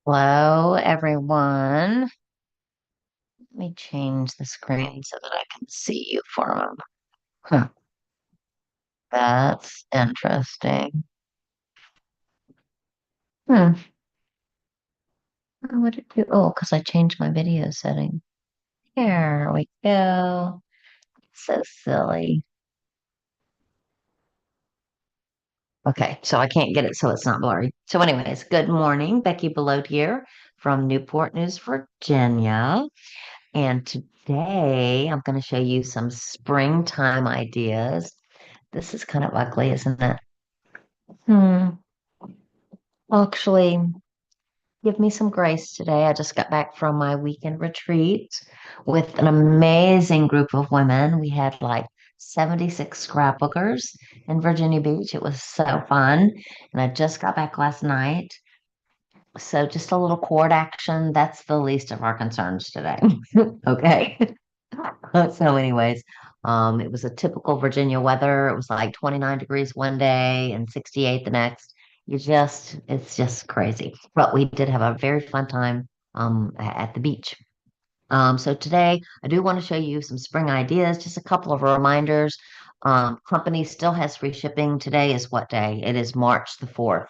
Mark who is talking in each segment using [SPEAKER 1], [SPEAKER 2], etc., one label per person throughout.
[SPEAKER 1] Hello, everyone. Let me change the screen so that I can see you for a moment. Huh, that's interesting. Hmm. What did it do? Oh, because I changed my video setting. Here we go. So silly. Okay, so I can't get it so it's not blurry. So, anyways, good morning. Beckie Belote here from Newport News, Virginia. And today I'm going to show you some springtime ideas. This is kind of ugly, isn't it? Hmm. Actually, give me some grace today. I just got back from my weekend retreat with an amazing group of women. We had like 76 scrapbookers in Virginia Beach. It was so fun. And I just got back last night. So just a little cord action. That's the least of our concerns today. Okay. So, anyways, it was a typical Virginia weather. It was like 29 degrees one day and 68 the next. It's just crazy. But we did have a very fun time at the beach. So today I do want to show you some spring ideas, just a couple of reminders. Company still has free shipping. Today is what day? It is March the 4th.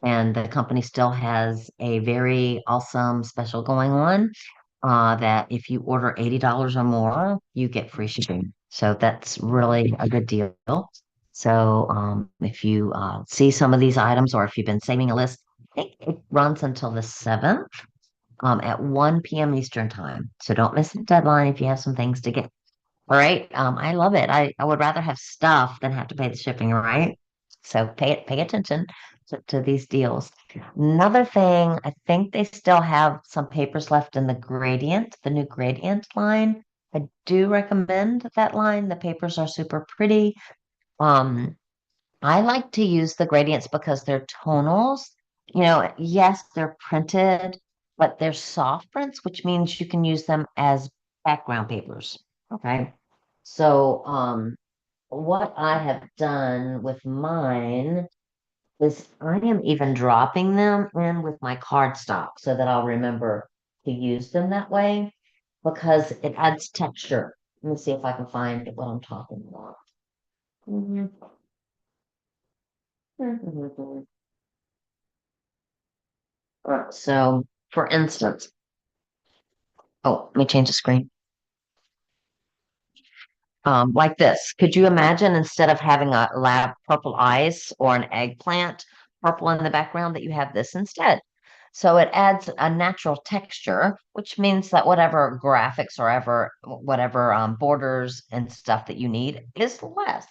[SPEAKER 1] And the company still has a very awesome special going on that if you order $80 or more, you get free shipping. So that's really a good deal. So if you see some of these items or if you've been saving a list, I think it runs until the 7th at 1 p.m. Eastern time. So don't miss the deadline if you have some things to get. All right. I love it. I would rather have stuff than have to pay the shipping, right? So pay attention to these deals. Another thing, I think they still have some papers left in the new gradient line. I do recommend that line. The papers are super pretty. Um, I like to use the gradients because they're tonals. Yes, they're printed, but they're soft prints, which means you can use them as background papers. Okay. So, what I have done with mine is I am even dropping them in with my cardstock so that I'll remember to use them that way because it adds texture. Let me see if I can find what I'm talking about. Mhm. So, for instance, oh, let me change the screen. Like this. Could you imagine instead of having a lab purple ice or an eggplant purple in the background that you have this instead? So it adds a natural texture, which means that whatever graphics or whatever borders and stuff that you need is less.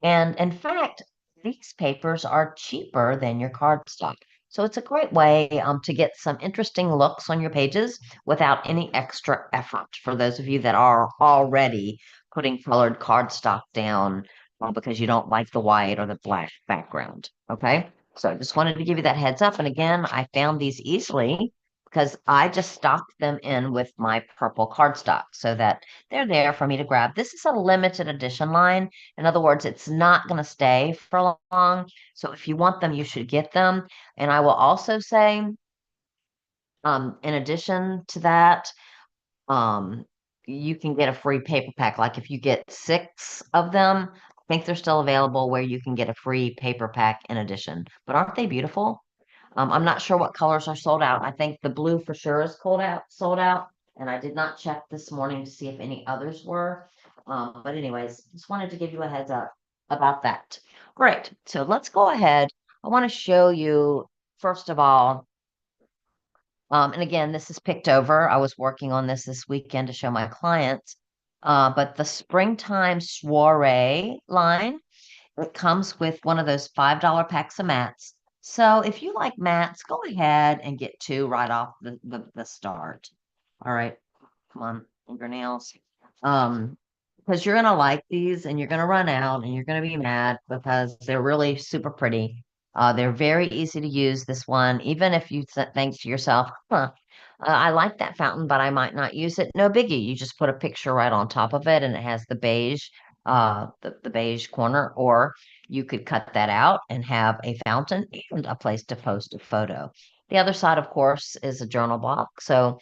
[SPEAKER 1] And in fact, these papers are cheaper than your cardstock. So it's a great way to get some interesting looks on your pages without any extra effort for those of you that are already putting colored cardstock down because you don't like the white or the black background. Okay. So I just wanted to give you that heads up. And again, I found these easily because I just stocked them in with my purple cardstock so that they're there for me to grab. This is a limited edition line. In other words, it's not going to stay for long. So if you want them, you should get them. And I will also say, in addition to that, um, you can get a free paper pack. Like if you get 6 of them, I think they're still available where you can get a free paper pack in addition. But aren't they beautiful? I'm not sure what colors are sold out. I think the blue for sure is sold out, and I did not check this morning to see if any others were. But anyways, just wanted to give you a heads up about that. Great. So let's go ahead. I want to show you, first of all, and again, this is picked over. I was working on this weekend to show my clients. But the springtime soiree line, it comes with one of those $5 packs of mats. So if you like mats, go ahead and get two right off the start. All right, come on, fingernails. Um, because you're gonna like these and you're gonna run out and you're gonna be mad because they're really super pretty. They're very easy to use, this one, even if you think to yourself, huh, I like that fountain, but I might not use it. No biggie. You just put a picture right on top of it and it has the beige, the beige corner, or you could cut that out and have a fountain and a place to post a photo. The other side, of course, is a journal block. So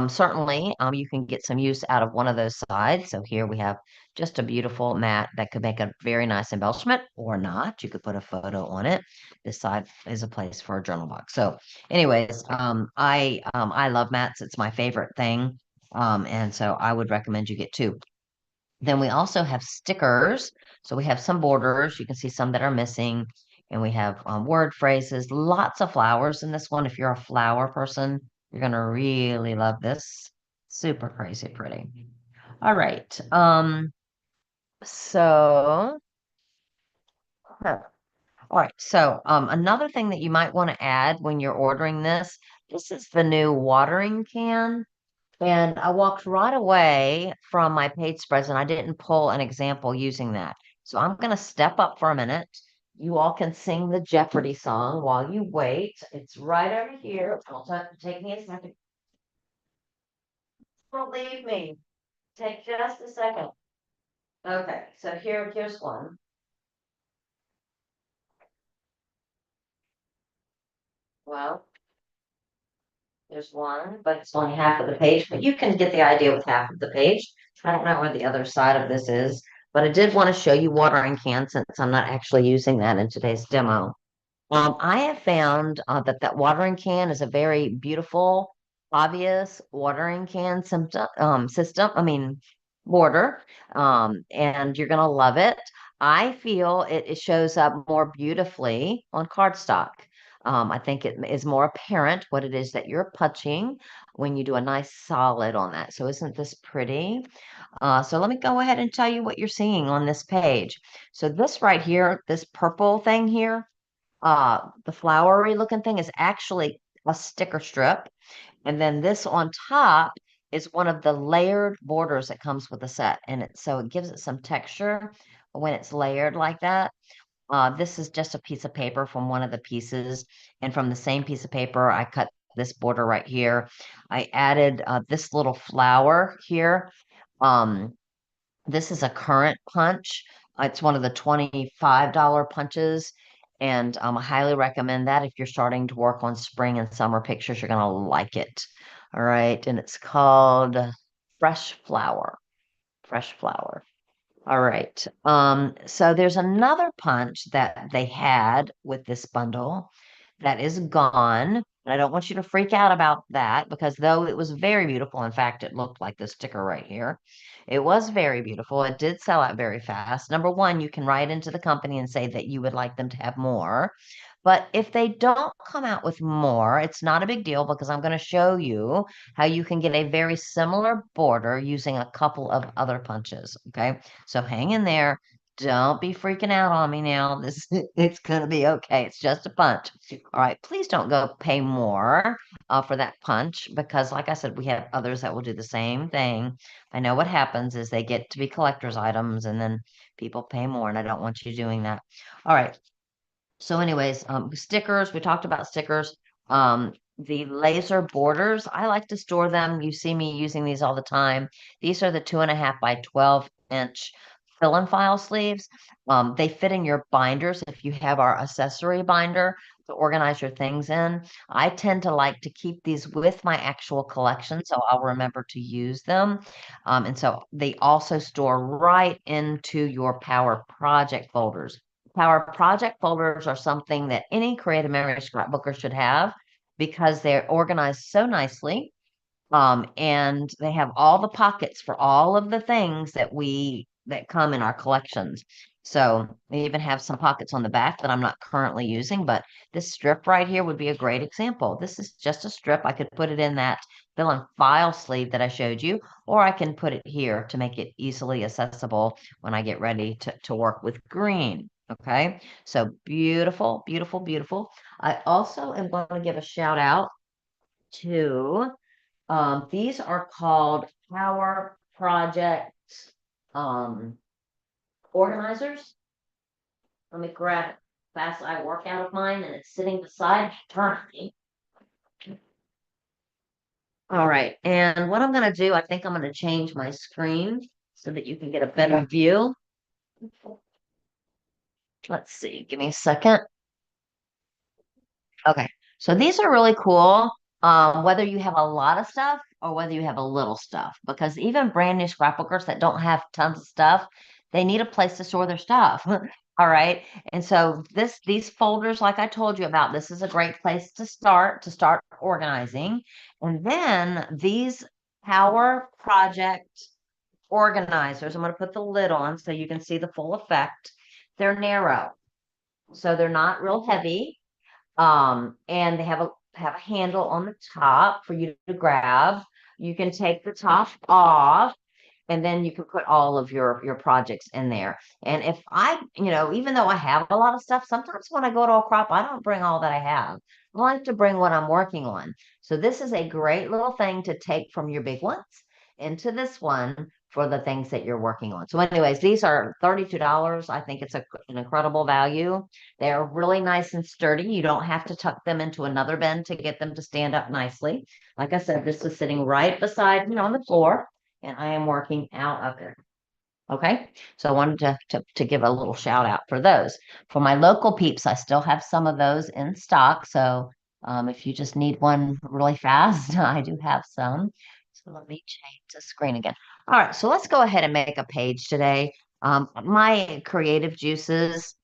[SPEAKER 1] certainly you can get some use out of one of those sides. So here we have just a beautiful mat that could make a very nice embellishment or not. You could put a photo on it. This side is a place for a journal box. So anyways, I love mats. It's my favorite thing. And so I would recommend you get two. Then we also have stickers. So we have some borders. You can see some that are missing. And we have word phrases, lots of flowers in this one. If you're a flower person, you're going to really love this. Super crazy pretty. All right. So, huh. All right. So, another thing that you might want to add when you're ordering this, this is the new watering can. And I walked right away from my page spreads and I didn't pull an example using that. So I'm going to step up for a minute. You all can sing the Jeopardy song while you wait. It's right over here. Take me a second. Don't leave me. Take just a second. Okay, so here's one. Well, there's one, but it's only half of the page. But you can get the idea with half of the page. I don't know where the other side of this is, but I did want to show you watering can since I'm not actually using that in today's demo. I have found that watering can is a very beautiful, obvious watering can system. I mean, border, and you're gonna love it. I feel it shows up more beautifully on cardstock. I think it is more apparent what it is that you're punching when you do a nice solid on that. So isn't this pretty? So let me go ahead and tell you what you're seeing on this page. So this right here, this purple thing here, the flowery looking thing is actually a sticker strip. And then this on top is one of the layered borders that comes with the set. And so it gives it some texture when it's layered like that. This is just a piece of paper from one of the pieces. And from the same piece of paper, I cut this border right here. I added this little flower here. Um, this is a current punch. It's one of the $25 punches, and I highly recommend that if you're starting to work on spring and summer pictures, you're gonna like it. All right, and it's called Fresh Flower. Fresh Flower. All right. So there's another punch that they had with this bundle that is gone. And I don't want you to freak out about that because though it was very beautiful, in fact, it looked like the sticker right here. It was very beautiful. It did sell out very fast. Number one, you can write into the company and say that you would like them to have more. But if they don't come out with more, it's not a big deal because I'm going to show you how you can get a very similar border using a couple of other punches. Okay. So hang in there. Don't be freaking out on me now. This it's gonna be okay. It's just a punch. All right, please don't go pay more for that punch because, like I said, we have others that will do the same thing. I know what happens is they get to be collector's items and then people pay more, and I don't want you doing that. All right. So anyways, stickers, we talked about stickers. The laser borders, I like to store them. You see me using these all the time. These are the 2.5 by 12-inch fill and file sleeves. They fit in your binders if you have our accessory binder to organize your things in. I tend to like to keep these with my actual collection, so I'll remember to use them. And so they also store right into your Power Project folders. Power project folders are something that any creative memory scrapbooker should have because they're organized so nicely. And they have all the pockets for all of the things that come in our collections. So they even have some pockets on the back that I'm not currently using, but this strip right here would be a great example. This is just a strip. I could put it in that fill and file sleeve that I showed you, or I can put it here to make it easily accessible when I get ready to work with green. Okay, so beautiful, beautiful, beautiful. I also am going to give a shout out to these are called Power Project um, organizers. Let me grab fast I work out of mine, and it's sitting beside me. All right, and what I'm going to do, I think I'm going to change my screen so that you can get a better view. Let's see, give me a second. Okay, So these are really cool, whether you have a lot of stuff or whether you have a little stuff, because even brand new scrapbookers that don't have tons of stuff, they need a place to store their stuff. All right. And so these folders, like I told you about, this is a great place to start organizing. And then these Power Project organizers, I'm going to put the lid on so you can see the full effect. They're narrow, so they're not real heavy. And they have a handle on the top for you to grab. You can take the top off, and then you can put all of your projects in there. And if I, even though I have a lot of stuff, sometimes when I go to a crop, I don't bring all that I have. I like to bring what I'm working on. So this is a great little thing to take from your big ones into this one for the things that you're working on. So anyways, these are $32. I think it's an incredible value. They're really nice and sturdy. You don't have to tuck them into another bin to get them to stand up nicely. Like I said, this is sitting right beside, on the floor, and I am working out of it. Okay, so I wanted to give a little shout out for those. For my local peeps, I still have some of those in stock. So if you just need one really fast, I do have some. So let me change the screen again. All right, so let's go ahead and make a page today. My creative juices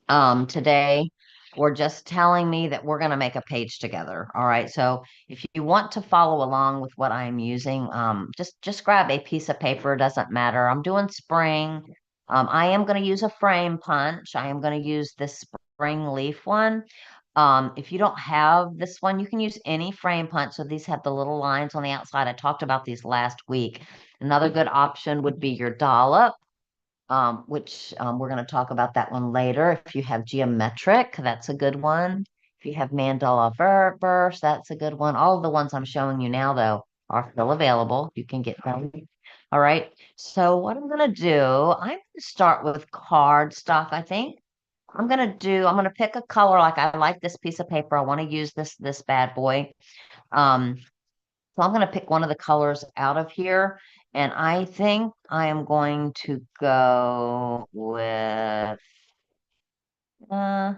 [SPEAKER 1] today were just telling me that we're going to make a page together. All right. So if you want to follow along with what I'm using, just grab a piece of paper. Doesn't matter. I'm doing spring. I am going to use a frame punch. I am going to use this spring leaf one. If you don't have this one, you can use any frame punch. So these have the little lines on the outside. I talked about these last week. Another good option would be your dollop, which we're going to talk about that one later. If you have geometric, that's a good one. If you have mandala verse, that's a good one. All of the ones I'm showing you now, though, are still available. You can get them. All right. So what I'm going to do, I'm going to start with cardstock, I think. I'm going to pick a color. Like I like this piece of paper. I want to use this bad boy. Um, so I'm going to pick one of the colors out of here. And I think I am going to go with, I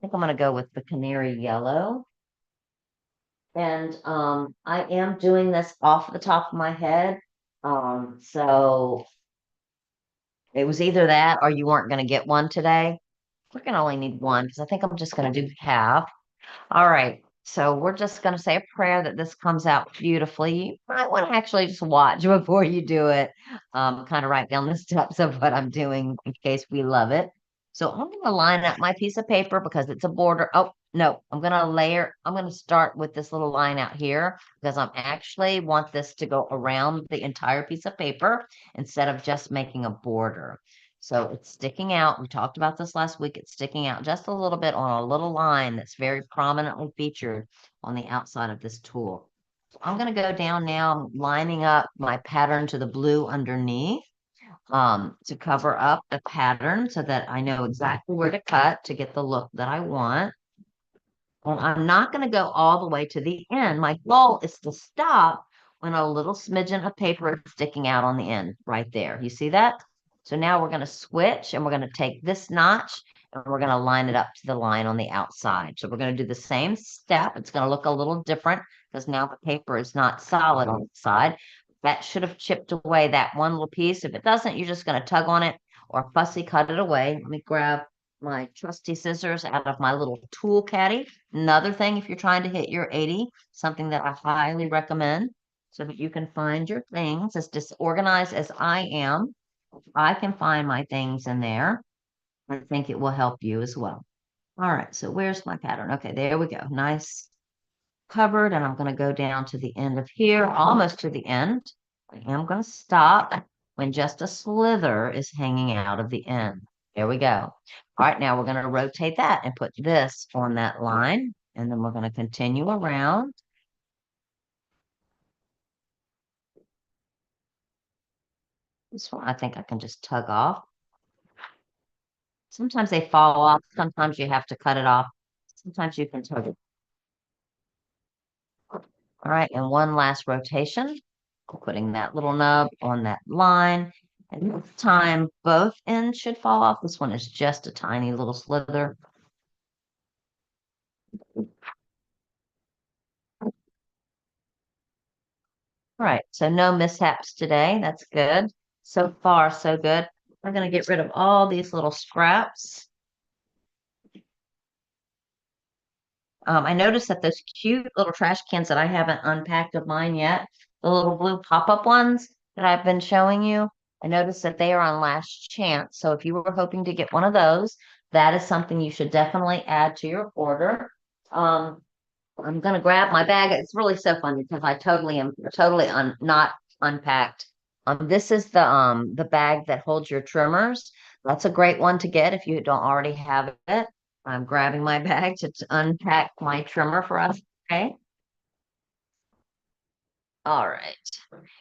[SPEAKER 1] think I'm going to go with the canary yellow. And I am doing this off the top of my head. So it was either that or you weren't going to get one today. We're going to only need one because I think I'm just going to do half. All right. So we're just going to say a prayer that this comes out beautifully. You might want to actually just watch before you do it. Kind of write down the steps of what I'm doing in case we love it. So I'm going to line up my piece of paper because it's a border. Oh, no, I'm going to I'm going to start with this little line out here because I'm actually want this to go around the entire piece of paper instead of just making a border. So it's sticking out. We talked about this last week. It's sticking out just a little bit on a little line that's very prominently featured on the outside of this tool. So I'm going to go down now, lining up my pattern to the blue underneath to cover up the pattern so that I know exactly where to cut to get the look that I want. And I'm not going to go all the way to the end. My goal is to stop when a little smidgen of paper is sticking out on the end right there. You see that? So now we're going to switch and we're going to take this notch and we're going to line it up to the line on the outside. So we're going to do the same step. It's going to look a little different because now the paper is not solid on the side. That should have chipped away that one little piece. If it doesn't, you're just going to tug on it or fussy cut it away. Let me grab my trusty scissors out of my little tool caddy. Another thing, if you're trying to hit your 80, something that I highly recommend so that you can find your things. As disorganized as I am, I can find my things in there. I think it will help you as well. All right, so where's my pattern? Okay, there we go. Nice covered, and I'm going to go down to the end of here, almost to the end. I am going to stop when just a slither is hanging out of the end. There we go. All right, now we're going to rotate that and put this on that line, and then we're going to continue around. This one, I think I can just tug off. Sometimes they fall off. Sometimes you have to cut it off. Sometimes you can tug it. All right, and one last rotation. Putting that little nub on that line. And this time, both ends should fall off. This one is just a tiny little slither. All right, so no mishaps today. That's good. So far, so good. We're going to get rid of all these little scraps. I noticed that those cute little trash cans that I haven't unpacked of mine yet, the little blue pop-up ones that I've been showing you, I noticed that they are on last chance. So if you were hoping to get one of those, that is something you should definitely add to your order. Um, I'm gonna grab my bag. It's really so funny because I totally am totally not unpacked. This is the bag that holds your trimmers. That's a great one to get if you don't already have it. I'm grabbing my bag to unpack my trimmer for us. Okay. All right.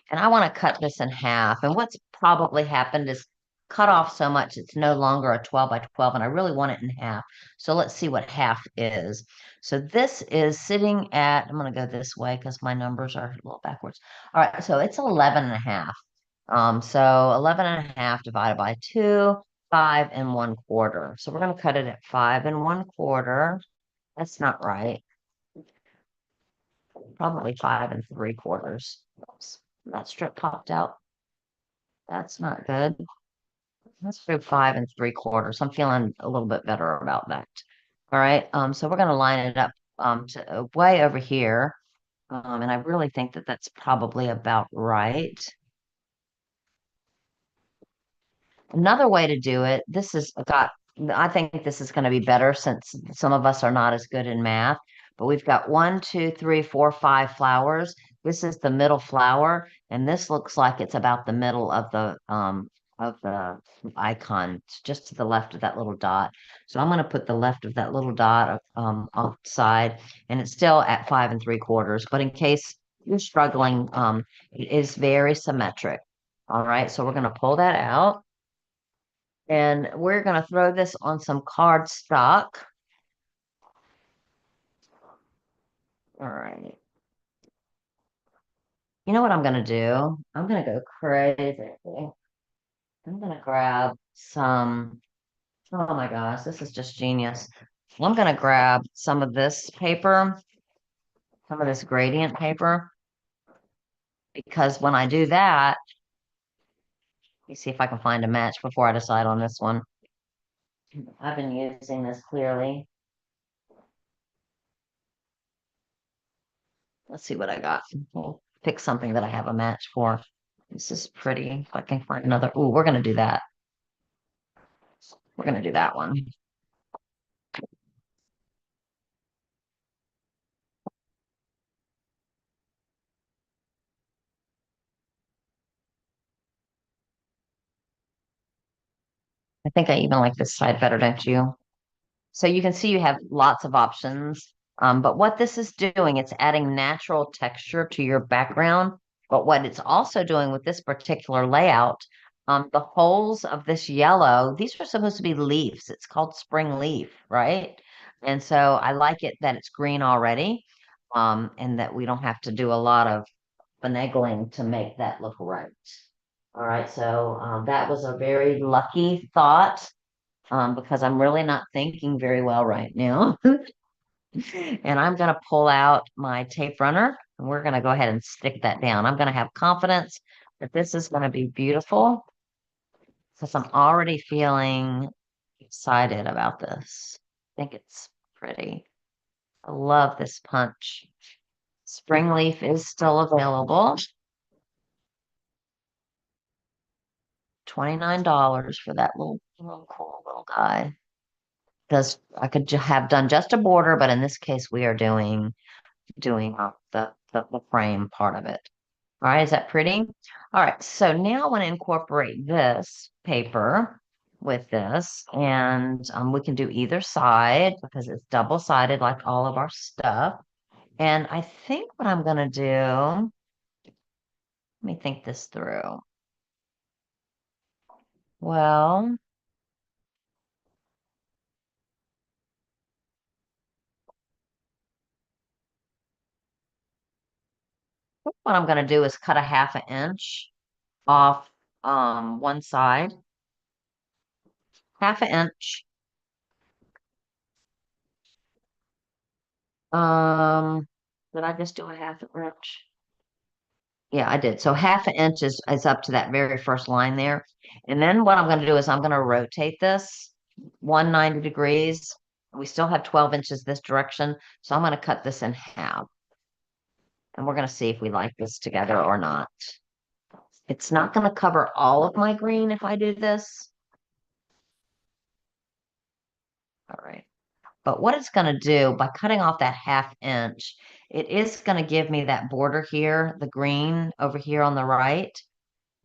[SPEAKER 1] And I want to cut this in half. And what's probably happened is cut off so much it's no longer a 12 by 12, and I really want it in half. So let's see what half is. So this is sitting at, I'm going to go this way because my numbers are a little backwards. All right, so it's 11 and a half. So 11 and a half divided by 2, 5 1/4. So we're going to cut it at 5 1/4. That's not right. Probably 5 3/4. Oops, that strip popped out. That's not good. Let's do 5 3/4. I'm feeling a little bit better about that. All right. So we're gonna line it up to way over here. And I really think that that's probably about right. Another way to do it, I think this is going to be better since some of us are not as good in math, but we've got 1 2 3 4 5 flowers. This is the middle flower, and this looks like it's about the middle of the icon, just to the left of that little dot. So I'm going to put the left of that little dot off the side, and it's still at 5 3/4, but in case you're struggling, it is very symmetric. All right, so we're going to pull that out. And we're going to throw this on some cardstock. All right. You know what I'm going to do? I'm going to go crazy. I'm going to grab some. Oh my gosh, this is just genius. I'm going to grab some of this paper, some of this gradient paper, because when I do that, let me see if I can find a match before I decide on this one. I've been using this clearly. Let's see what I got. We'll pick something that I have a match for. This is pretty. If I can find another. Oh, we're going to do that. We're going to do that one. I think I even like this side better, don't you? So you can see you have lots of options. But what this is doing, it's adding natural texture to your background. But what it's also doing with this particular layout, the holes of this yellow, these are supposed to be leaves. It's called spring leaf, right? And so I like it that it's green already, and that we don't have to do a lot of finagling to make that look right. All right, so that was a very lucky thought, because I'm really not thinking very well right now. And I'm going to pull out my tape runner and we're going to go ahead and stick that down. I'm going to have confidence that this is going to be beautiful because I'm already feeling excited about this. I think it's pretty. I love this punch. Spring leaf is still available. $29 for that little cool little guy. Because I could have done just a border, but in this case, we are doing the frame part of it. All right, is that pretty? All right, so now I want to incorporate this paper with this, and we can do either side because it's double-sided like all of our stuff. And I think what I'm going to do, let me think this through. Well, what I'm going to do is cut a 1/2 inch off one side, 1/2 inch, Um, did I just do a half an inch? Yeah, I did. So half an inch is up to that very first line there. And then what I'm going to do is I'm going to rotate this 190 degrees. We still have 12 inches this direction. So I'm going to cut this in half. And we're going to see if we like this together or not. It's not going to cover all of my green if I do this. All right. But what it's going to do by cutting off that half inch, it is going to give me that border here, the green over here on the right.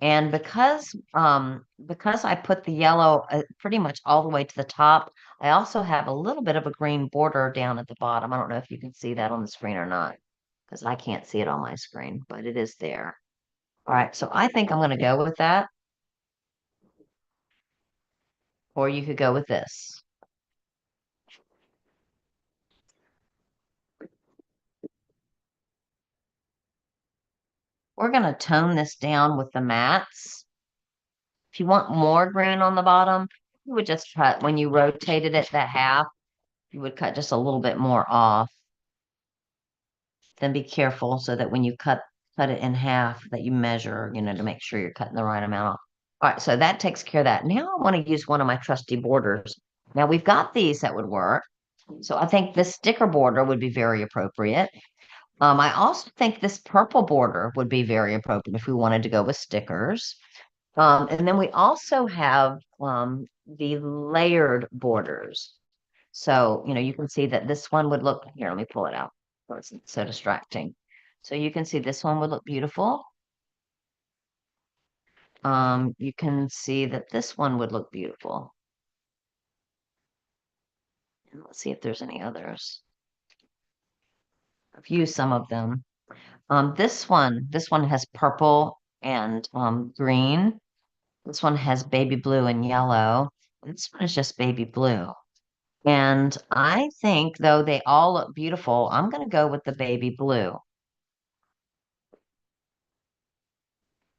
[SPEAKER 1] And because I put the yellow pretty much all the way to the top, I also have a little bit of a green border down at the bottom. I don't know if you can see that on the screen or not, because I can't see it on my screen, but it is there. All right, so I think I'm going to go with that, or you could go with this. We're going to tone this down with the mats. If you want more green on the bottom, you would just cut, when you rotated it that half, you would cut just a little bit more off. Then be careful so that when you cut it in half that you measure, to make sure you're cutting the right amount. All right, so that takes care of that. Now I want to use one of my trusty borders. Now we've got these that would work. So I think this sticker border would be very appropriate. I also think this purple border would be very appropriate if we wanted to go with stickers. And then we also have the layered borders. So, you can see that this one would look, here, let me pull it out. So it's so distracting. So you can see this one would look beautiful. You can see that this one would look beautiful. And let's see if there's any others. I've used some of them. This one has purple and green. This one has baby blue and yellow. This one is just baby blue. And I think, though they all look beautiful, I'm going to go with the baby blue.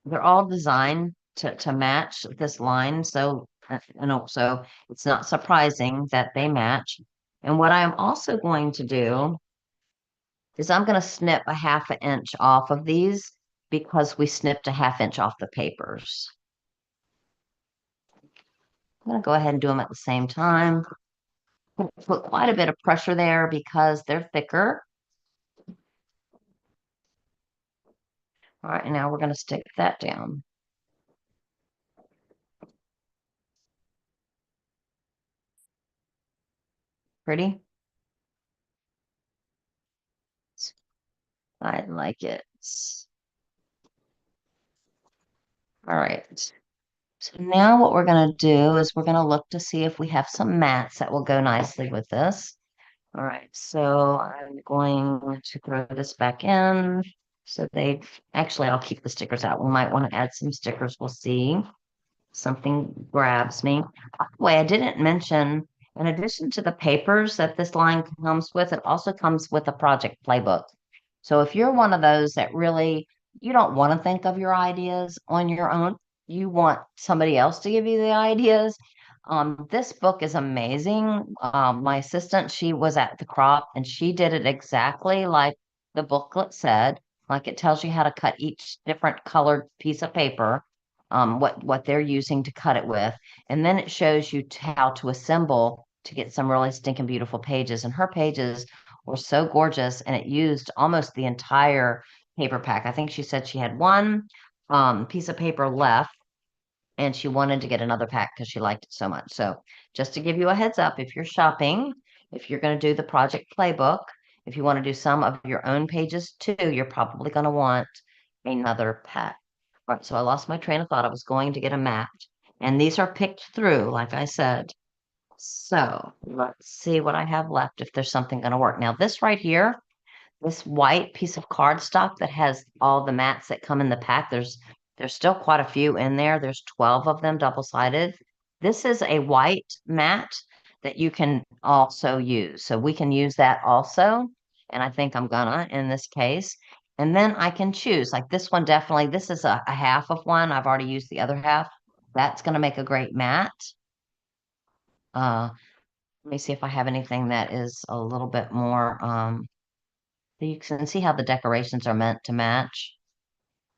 [SPEAKER 1] They're all designed to match this line. So, so it's not surprising that they match. And what I'm also going to do is I'm going to snip a half an inch off of these because we snipped a half inch off the papers. I'm going to go ahead and do them at the same time. Put quite a bit of pressure there because they're thicker. All right, and now we're going to stick that down. Pretty? I like it. All right. So now what we're going to do is we're going to look to see if we have some mats that will go nicely with this. All right, so I'm going to throw this back in. So actually, I'll keep the stickers out. We might want to add some stickers. We'll see. Something grabs me. By the way, I didn't mention, in addition to the papers that this line comes with, it also comes with a project playbook. So if you're one of those that really, you don't want to think of your ideas on your own, you want somebody else to give you the ideas. This book is amazing. My assistant, she was at the crop and she did it exactly like the booklet said. Like it tells you how to cut each different colored piece of paper, what they're using to cut it with, and then it shows you how to assemble to get some really stinking beautiful pages. And her pages were so gorgeous, and it used almost the entire paper pack. I think she said she had one piece of paper left, and she wanted to get another pack because she liked it so much. So just to give you a heads up, if you're shopping, if you're going to do the project playbook, if you want to do some of your own pages too, you're probably going to want another pack. All right, so I lost my train of thought. I was going to get a map, and these are picked through, like I said. So let's see what I have left, if there's something going to work. Now, this right here, this white piece of cardstock that has all the mats that come in the pack, there's still quite a few in there. There's 12 of them double-sided. This is a white mat that you can also use. So we can use that also. And I think I'm gonna in this case. And then I can choose, like this one, definitely, this is a half of one. I've already used the other half. That's gonna make a great mat. Let me see if I have anything that is a little bit more You can see how the decorations are meant to match.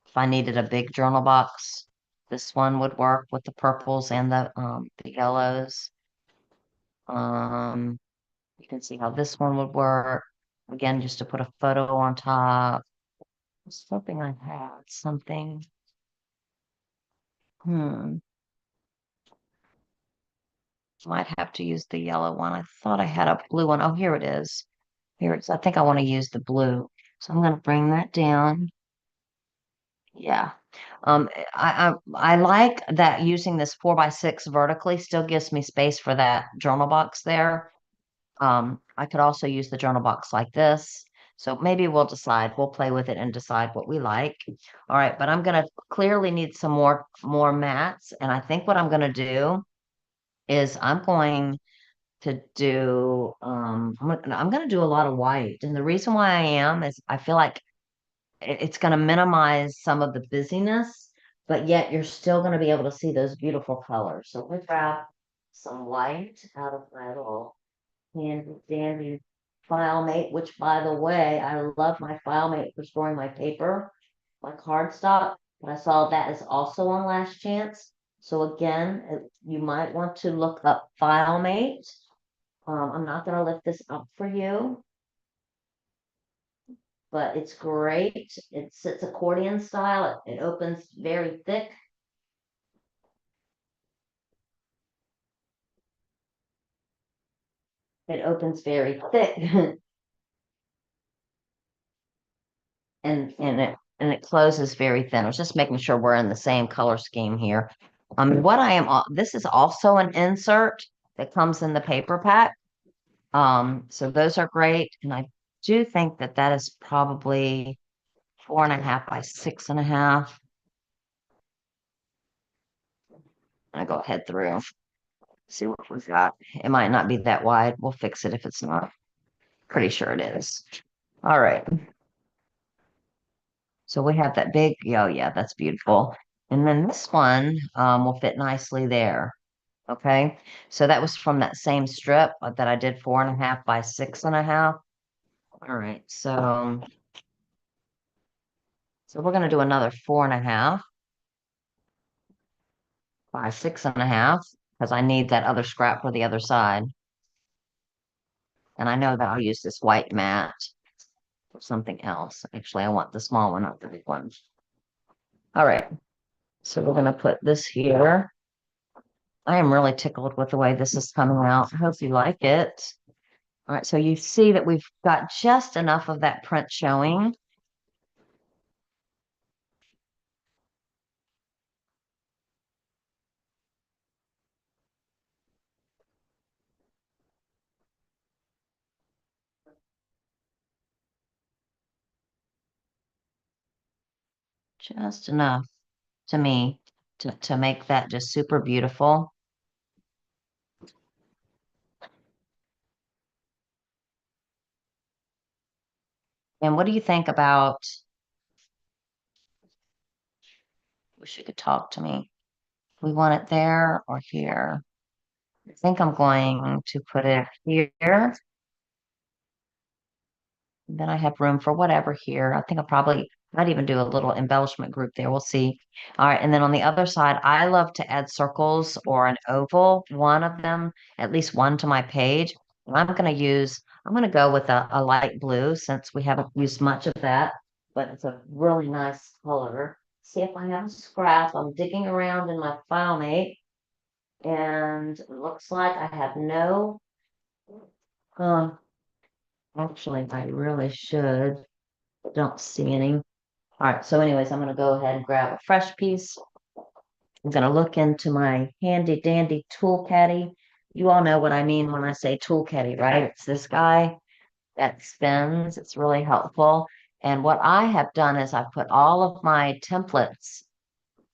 [SPEAKER 1] If I needed a big journal box, this one would work with the purples and the yellows. Um, you can see how this one would work. Again, just to put a photo on top. I was hoping I had something. Hmm. Might have to use the yellow one. I thought I had a blue one. Oh, here it is. Here it is. I think I want to use the blue. So I'm going to bring that down. Yeah. I like that using this 4x6 vertically still gives me space for that journal box there. I could also use the journal box like this. So maybe we'll decide, we'll play with it and decide what we like. All right, but I'm gonna clearly need some more mats. And I think what I'm gonna do is I'm going to do I'm gonna do a lot of white. And the reason why I am is I feel like it's gonna minimize some of the busyness, but yet you're still gonna be able to see those beautiful colors. So we grab some white out of my little handy dandy file mate, which by the way, I love my file mate for storing my paper, my cardstock, but I saw that is also on Last Chance. So again, you might want to look up file mate. I'm not going to lift this up for you, but it's great. It sits accordion style. It opens very thick. It opens very thick. and it closes very thin. I was just making sure we're in the same color scheme here. What I am, this is also an insert that comes in the paper pack. So those are great. And I do think that that is probably 4.5 by 6.5. I go ahead through, see what we've got. It might not be that wide. We'll fix it if it's not. Pretty sure it is. All right. So we have that big, oh yeah, that's beautiful. And then this one will fit nicely there. Okay. So that was from that same strip that I did 4.5 by 6.5. All right. So we're going to do another 4.5 by 6.5 because I need that other scrap for the other side. And I know that I'll use this white mat or something else. Actually, I want the small one, not the big one. All right. So we're going to put this here. I am really tickled with the way this is coming out. I hope you like it. All right, so you see that we've got just enough of that print showing. Just enough to me to make that just super beautiful. And what do you think about, wish you could talk to me. We want it there or here? I think I'm going to put it here. Then I have room for whatever here. I think I probably might even do a little embellishment group there. We'll see. All right. And then on the other side, I love to add circles or an oval, one of them, at least one to my page. I'm going to go with a light blue since we haven't used much of that, but it's a really nice color. See if I have a scrap. I'm digging around in my file mate and it looks like I have no, uh, actually, I really should. Don't see any. All right, so anyways, I'm gonna go ahead and grab a fresh piece. I'm gonna look into my handy dandy tool caddy. You all know what I mean when I say tool caddy, right? It's this guy that spins. It's really helpful. And what I have done is I've put all of my templates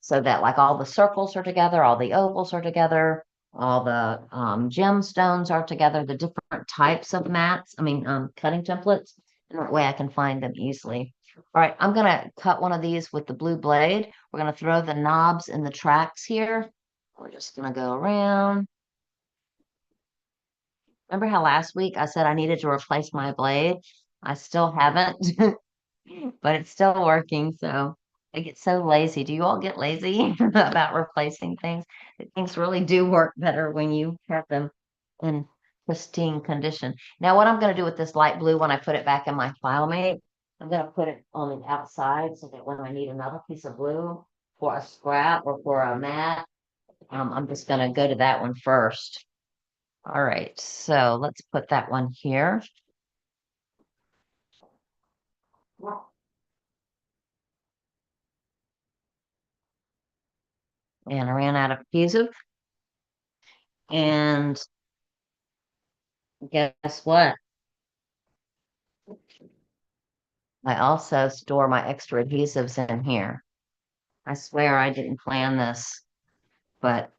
[SPEAKER 1] so that like all the circles are together, all the ovals are together, all the gemstones are together, the different types of mats, cutting templates, and that way I can find them easily. All right, I'm gonna cut one of these with the blue blade. We're gonna throw the knobs in the tracks here. We're just gonna go around. Remember how last week I said I needed to replace my blade? I still haven't, but it's still working. So I get so lazy. Do you all get lazy about replacing things? Things really do work better when you have them in pristine condition. Now, what I'm going to do with this light blue when I put it back in my FileMate, I'm going to put it on the outside so that when I need another piece of blue for a scrap or for a mat, I'm just going to go to that one first. All right, so let's put that one here. And I ran out of adhesive. And guess what? I also store my extra adhesives in here. I swear I didn't plan this, but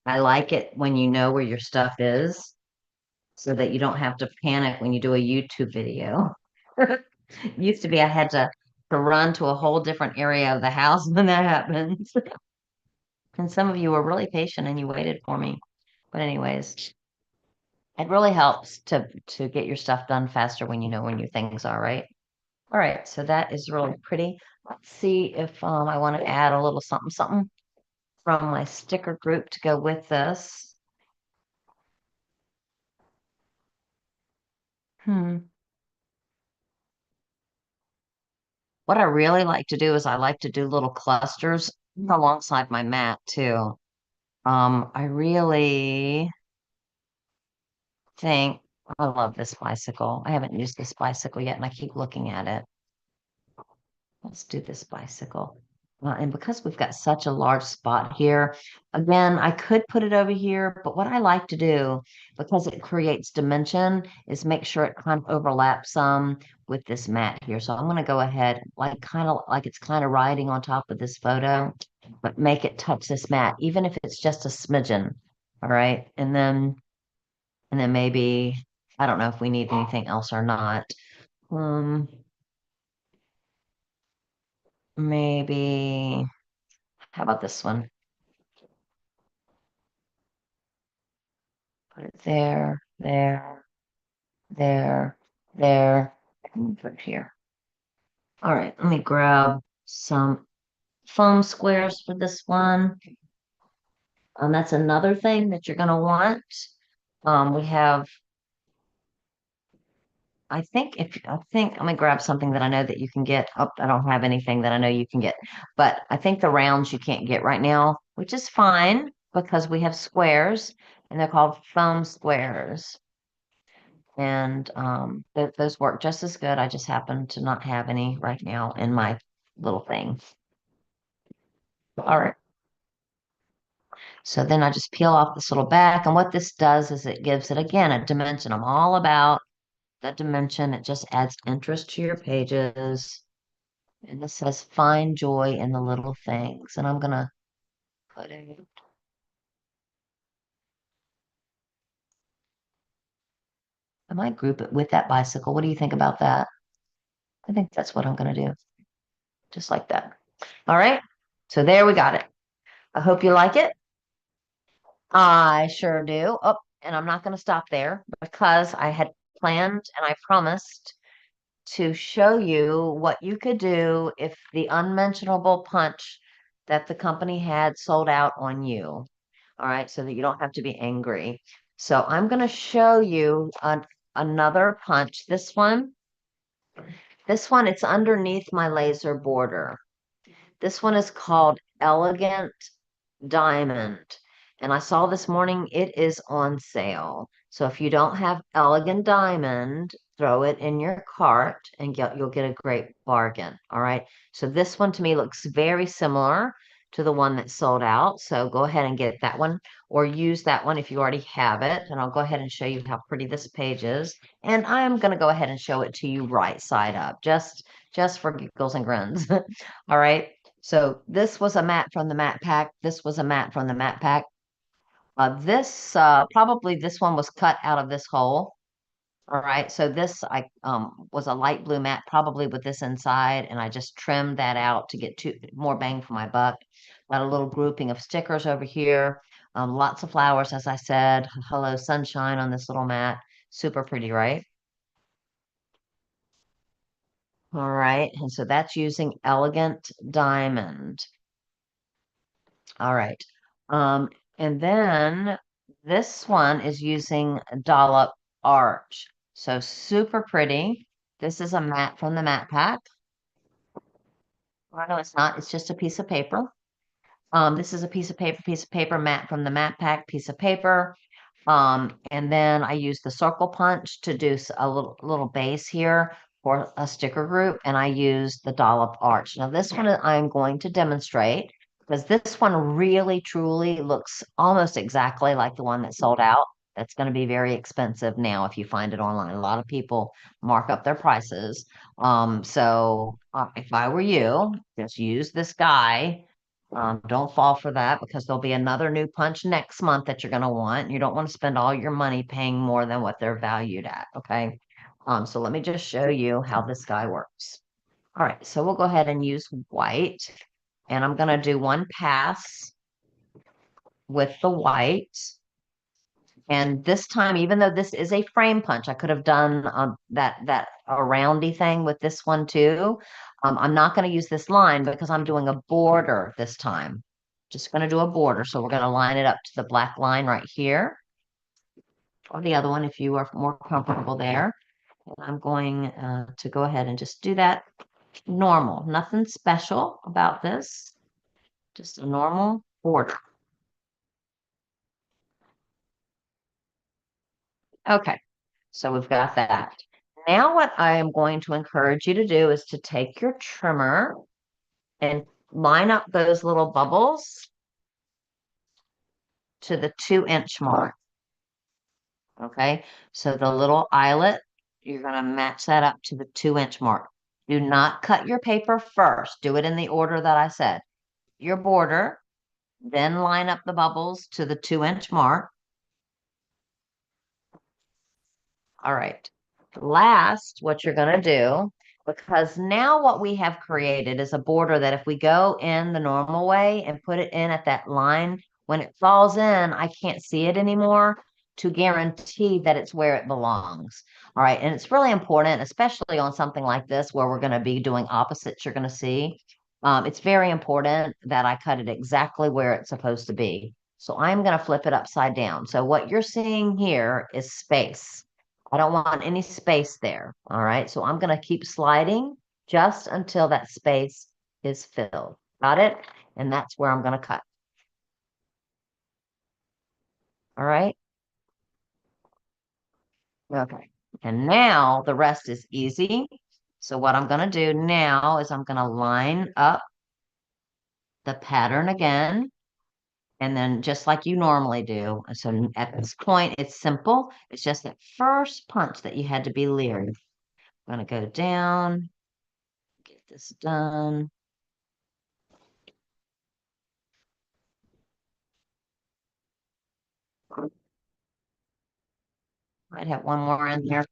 [SPEAKER 1] I like it when you know where your stuff is so that you don't have to panic when you do a YouTube video. Used to be I had to run to a whole different area of the house when that happens. And some of you were really patient and you waited for me. But anyways, it really helps to get your stuff done faster when you know when your things are, right? All right, so that is really pretty. Let's see if I want to add a little something something from my sticker group to go with this. What I really like to do is I like to do little clusters alongside my mat too. I really think I love this bicycle. I haven't used this bicycle yet, and I keep looking at it. Let's do this bicycle. And because we've got such a large spot here, again, I could put it over here, but what I like to do, because it creates dimension, is make sure it kind of overlaps some with this mat here. So I'm going to go ahead, like kind of like it's kind of riding on top of this photo, but make it touch this mat, even if it's just a smidgen. All right. And then maybe, I don't know if we need anything else or not. Um, maybe, how about this one? Put it there, there, there, there, and put it here. All right, let me grab some foam squares for this one. That's another thing that you're gonna want. We have, I think, let me grab something that I know that you can get. Oh, I don't have anything that I know you can get, but I think the rounds you can't get right now, which is fine because we have squares and they're called foam squares. And those work just as good. I just happen to not have any right now in my little thing. All right. So then I just peel off this little back. And what this does is it gives it, again, a dimension. I'm all about that dimension. It just adds interest to your pages. And this says find joy in the little things. And I'm going to put it. I might group it with that bicycle. What do you think about that? I think that's what I'm going to do. Just like that. All right. So there we got it. I hope you like it. I sure do. Oh, and I'm not going to stop there because I had planned and I promised to show you what you could do if the unmentionable punch that the company had sold out on you. All right, so that you don't have to be angry. So I'm going to show you another punch. This one, it's underneath my laser border. This one is called Elegant Diamond. And I saw this morning it is on sale. So if you don't have Elegant Diamond, throw it in your cart and you'll get a great bargain. All right. So this one to me looks very similar to the one that sold out. So go ahead and get that one or use that one if you already have it. And I'll go ahead and show you how pretty this page is. And I'm going to go ahead and show it to you right side up, just for giggles and grins. All right. So this was a mat from the mat pack. This was a mat from the mat pack. Probably this one was cut out of this hole. All right. So this I was a light blue mat, probably with this inside, and I just trimmed that out to get more bang for my buck. Got a little grouping of stickers over here. Lots of flowers, as I said. Hello, sunshine on this little mat. Super pretty, right? All right. And so that's using Elegant Diamond. All right. Um, and then this one is using Dollop Arch. So super pretty. This is a mat from the Mat Pack. Well, no, it's not. It's just a piece of paper. This is a piece of paper mat from the Mat Pack, piece of paper. And then I use the circle punch to do a little base here for a sticker group, and I use the Dollop Arch. Now this one I'm going to demonstrate because this one really truly looks almost exactly like the one that sold out. That's going to be very expensive now if you find it online. A lot of people mark up their prices. So if I were you, just use this guy. Don't fall for that because there'll be another new punch next month that you're going to want. You don't want to spend all your money paying more than what they're valued at. Okay. So let me just show you how this guy works. All right. So we'll go ahead and use white, and I'm going to do one pass with the white. And this time, even though this is a frame punch, I could have done that a roundy thing with this one too. I'm not going to use this line because I'm doing a border this time. Just going to do a border. So we're going to line it up to the black line right here, or the other one if you are more comfortable there. And I'm going to go ahead and just do that normal. Nothing special about this. Just a normal border. Okay. So we've got that. Now what I am going to encourage you to do is to take your trimmer and line up those little bubbles to the 2-inch mark. Okay, so the little eyelet, you're going to match that up to the 2-inch mark. Do not cut your paper first. Do it in the order that I said. Your border, then line up the bubbles to the 2-inch mark. All right. Last, what you're going to do, because now what we have created is a border that if we go in the normal way and put it in at that line, when it falls in, I can't see it anymore to guarantee that it's where it belongs. All right. And it's really important, especially on something like this where we're going to be doing opposites, you're going to see. It's very important that I cut it exactly where it's supposed to be. So I'm going to flip it upside down. So what you're seeing here is space. I don't want any space there. All right. So I'm going to keep sliding just until that space is filled. Got it? And that's where I'm going to cut. All right. Okay. And now the rest is easy. So what I'm going to do now is I'm going to line up the pattern again. And then just like you normally do. So at this point, it's simple. It's just that first punch that you had to be leery. I'm going to go down, get this done. Might have one more in there.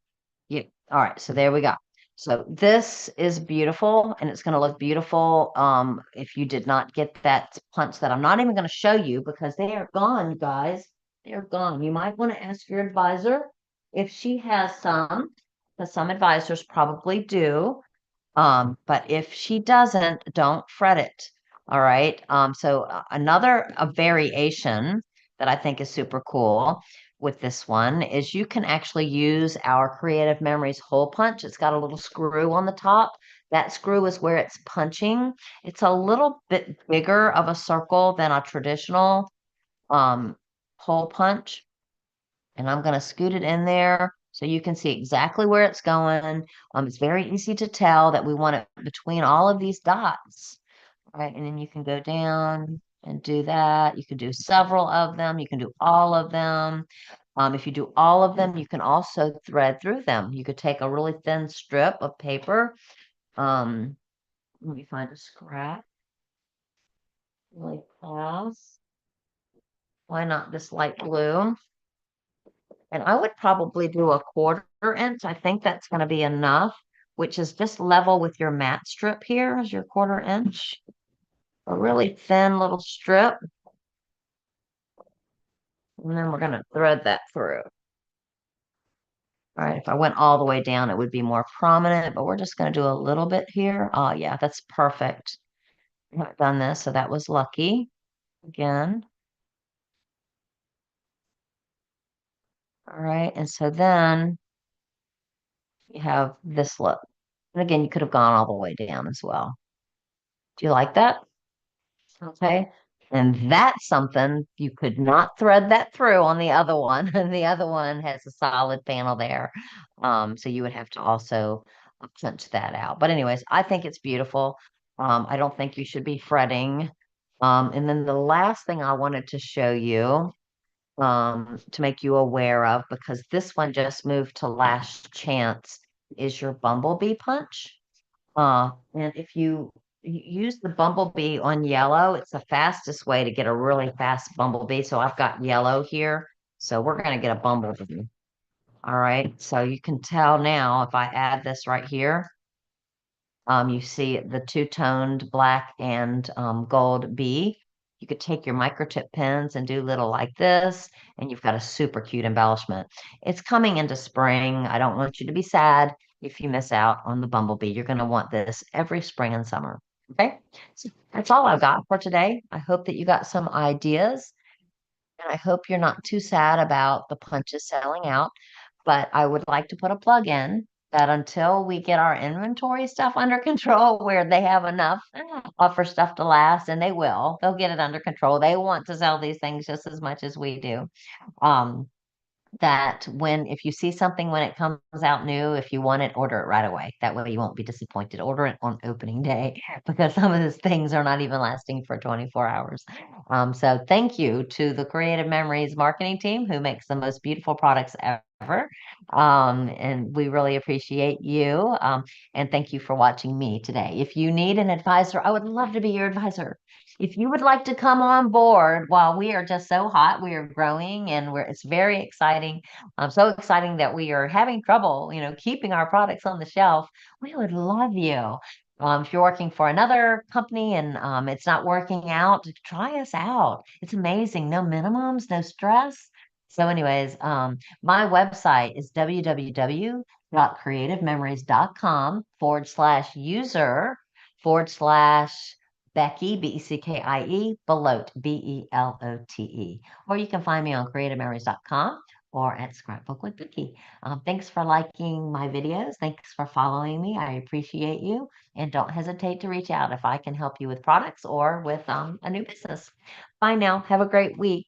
[SPEAKER 1] Yeah. All right. So there we go. So this is beautiful and it's going to look beautiful. If you did not get that punch that I'm not even going to show you because they are gone, you guys. They're gone. You might want to ask your advisor if she has some, because some advisors probably do. But if she doesn't, don't fret it. All right. So another a variation that I think is super cool with this one is you can actually use our Creative Memories hole punch. It's got a little screw on the top. That screw is where it's punching. It's a little bit bigger of a circle than a traditional hole punch. And I'm going to scoot it in there so you can see exactly where it's going. It's very easy to tell that we want it between all of these dots. All right, and then you can go down and do that. You can do several of them. You can do all of them. If you do all of them, you can also thread through them. You could take a really thin strip of paper. Let me find a scrap. Really fast. Why not this light blue? And I would probably do a 1/4 inch. I think that's going to be enough, which is just level with your mat strip here is your 1/4 inch. A really thin little strip. And then we're going to thread that through. All right, if I went all the way down, it would be more prominent, but we're just going to do a little bit here. Oh, yeah, that's perfect. I haven't done this, so that was lucky. Again. All right, and so then you have this look. And again, you could have gone all the way down as well. Do you like that? Okay. And that's something you could not thread that through on the other one. And the other one has a solid panel there. So you would have to also punch that out. But anyways, I think it's beautiful. I don't think you should be fretting. And then the last thing I wanted to show you, to make you aware of, because this one just moved to last chance, is your bumblebee punch. And if you use the bumblebee on yellow, it's the fastest way to get a really fast bumblebee. So I've got yellow here. So we're going to get a bumblebee. All right. So you can tell now if I add this right here, you see the two-toned black and gold bee. You could take your microtip pens and do little like this, and you've got a super cute embellishment. It's coming into spring. I don't want you to be sad if you miss out on the bumblebee. You're going to want this every spring and summer. Okay, so that's all I've got for today. I hope that you got some ideas, and I hope you're not too sad about the punches selling out. But I would like to put a plug in that until we get our inventory stuff under control, where they have enough for stuff to last, and they'll get it under control. They want to sell these things just as much as we do. Um, that when if you see something when it comes out new, if you want it, order it right away. That way you won't be disappointed. Order it on opening day because some of these things are not even lasting for 24 hours. So thank you to the Creative Memories marketing team who makes the most beautiful products ever. And we really appreciate you. And thank you for watching me today. If you need an advisor, I would love to be your advisor. If you would like to come on board, while we are just so hot, we are growing and it's very exciting. So exciting that we are having trouble, keeping our products on the shelf. We would love you. If you're working for another company and it's not working out, try us out. It's amazing. No minimums, no stress. So, anyways, my website is www.creativememoriescom/user/. Beckie, Beckie, Belote, Belote. Or you can find me on creativememories.com or at Scrapbook with Beckie. Thanks for liking my videos. Thanks for following me. I appreciate you. And don't hesitate to reach out if I can help you with products or with a new business. Bye now. Have a great week.